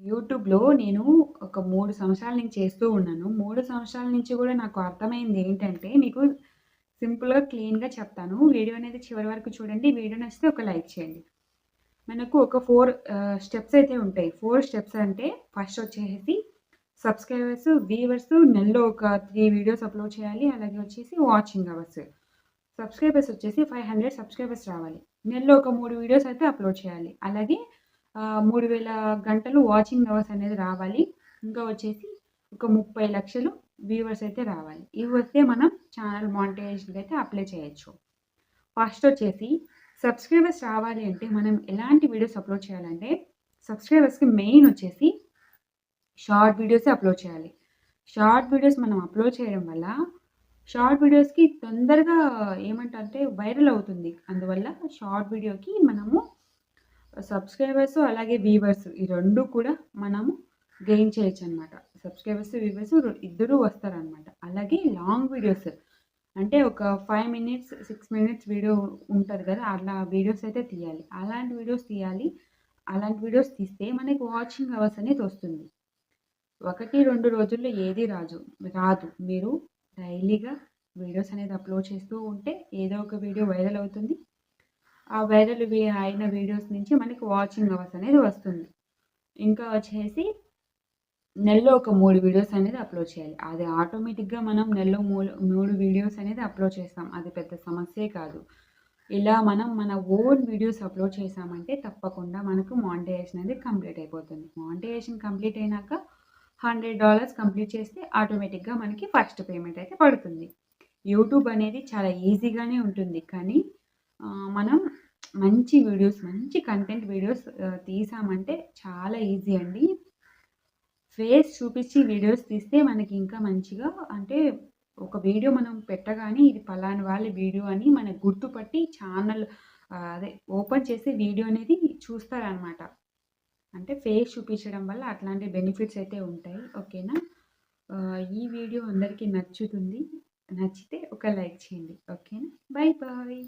యూట్యూబ్‌లో నేను ఒక 3 సంవత్సరాల నుంచి చేస్తూ ఉన్నాను. 3 సంవత్సరాల నుంచి గూడా నాకు అర్థమైంది ఏంటంటే, మీకు సింపుల్‌గా, క్లీన్‌గా చెప్తాను. వీడియో అనేది చివరి వరకు చూడండి. వీడియో నచ్చితే ఒక లైక్ చేయండి. మనకు ఒక 4 స్టెప్స్ అయితే ఉంటాయి. 4 స్టెప్స్ అంటే ఫస్ట్ వచ్చేసి సబ్‌స్క్రైబర్స్, వ్యూవర్స్ నెలలో ఒక 3 వీడియోస్ అప్‌లోడ్ చేయాలి. అలాగే వచ్చేసి వాచింగ్ అవర్స్. సబ్‌స్క్రైబర్స్ వచ్చేసి 500 సబ్‌స్క్రైబర్స్ రావాలి. నెలలో ఒక 3 వీడియోస్ అయితే అప్‌లోడ్ చేయాలి. అలాగే 3000 గంటలు వాచింగ్ అవర్స్ అనేది రావాలి. ఇంకా వచ్చేసి ఒక 30,00,000 వ్యూవర్స్ అయితే రావాలి. ఇవి వస్తే మనం ఛానల్ మానిటైజేషన్‌కి అయితే అప్లై చేయొచ్చు. ఫస్ట్ వచ్చేసి సబ్‌స్క్రైబర్స్ రావాలి అంటే మనం ఎలాంటి వీడియోస్ అప్‌లోడ్ చేయాలంటే, సబ్‌స్క్రైబర్స్‌కి మెయిన్ వచ్చేసి షార్ట్ వీడియోసే అప్‌లోడ్ చేయాలి. షార్ట్ వీడియోస్ మనం అప్‌లోడ్ చేయడం వల్ల, షార్ట్ వీడియోస్‌కి తొందరగా ఏమంటారంటే వైరల్ అవుతుంది. అందువల్ల షార్ట్ వీడియోకి మనము సబ్‌స్క్రైబర్స్ అలాగే వ్యూవర్స్ ఈ 2 కూడా మనము గెయిన్ చేయొచ్చనమాట. సబ్‌స్క్రైబర్స్, వ్యూవర్స్ ఇద్దరూ వస్తారనమాట. అలాగే లాంగ్ వీడియోస్ అంటే ఒక 5 మినిట్స్, 6 మినిట్స్ వీడియో ఉంటది కదా! అట్లా వీడియోస్ అయితే తీయాలి. అలాంటి వీడియోస్ తీయాలి. అలాంటి వీడియోస్ తీస్తే మనకి వాచింగ్ అవర్స్ అనేది వస్తుంది. 1, 2 రోజుల్లో ఏది రాదు. మీరు డైలీగా వీడియోస్ అనేది అప్‌లోడ్ చేస్తూ ఉంటే ఏదో ఒక వీడియో వైరల్ అవుతుంది. ఆ వైరల్ అయిన వీడియోస్ నుంచి మనకి వాచింగ్ అవర్స్ అనేది వస్తుంది. ఇంకా వచ్చేసి నెలలో ఒక 3 వీడియోస్ అనేది అప్‌లోడ్ చేయాలి. అది ఆటోమేటిక్‌గా మనం నెలలో 3 వీడియోస్ అనేది అప్‌లోడ్ చేస్తాం. అది పెద్ద సమస్యే కాదు. ఇలా మనం మన ఓన్ వీడియోస్ అప్‌లోడ్ చేశామంటే తప్పకుండా మనకు మానిటైజేషన్ అనేది కంప్లీట్ అయిపోతుంది. మానిటైజేషన్ కంప్లీట్ అయినాక $100 కంప్లీట్ చేస్తే ఆటోమేటిక్‌గా మనకి ఫస్ట్ పేమెంట్ అయితే పడుతుంది. యూట్యూబ్ అనేది చాలా ఈజీగానే ఉంటుంది. కానీ మనం మంచి వీడియోస్, మంచి కంటెంట్ వీడియోస్ తీసామంటే చాలా ఈజీ అండి. ఫేస్ చూపిచ్చి వీడియోస్ తీస్తే మనకి ఇంకా మంచిగా అంటే ఒక వీడియో మనం పెట్టగానే ఇది పలానా వాళ్ళ వీడియో అని మనకు గుర్తుపట్టి ఛానల్ అదే ఓపెన్ చేసి వీడియో అనేది చూస్తారనమాట. అంటే ఫేస్ చూపించడం వల్ల అట్లాంటి బెనిఫిట్స్ అయితే ఉంటాయి. ఓకేనా? ఈ వీడియో అందరికీ నచ్చుతుంది. నచ్చితే ఒక లైక్ చేయండి. ఓకేనా? Bye bye.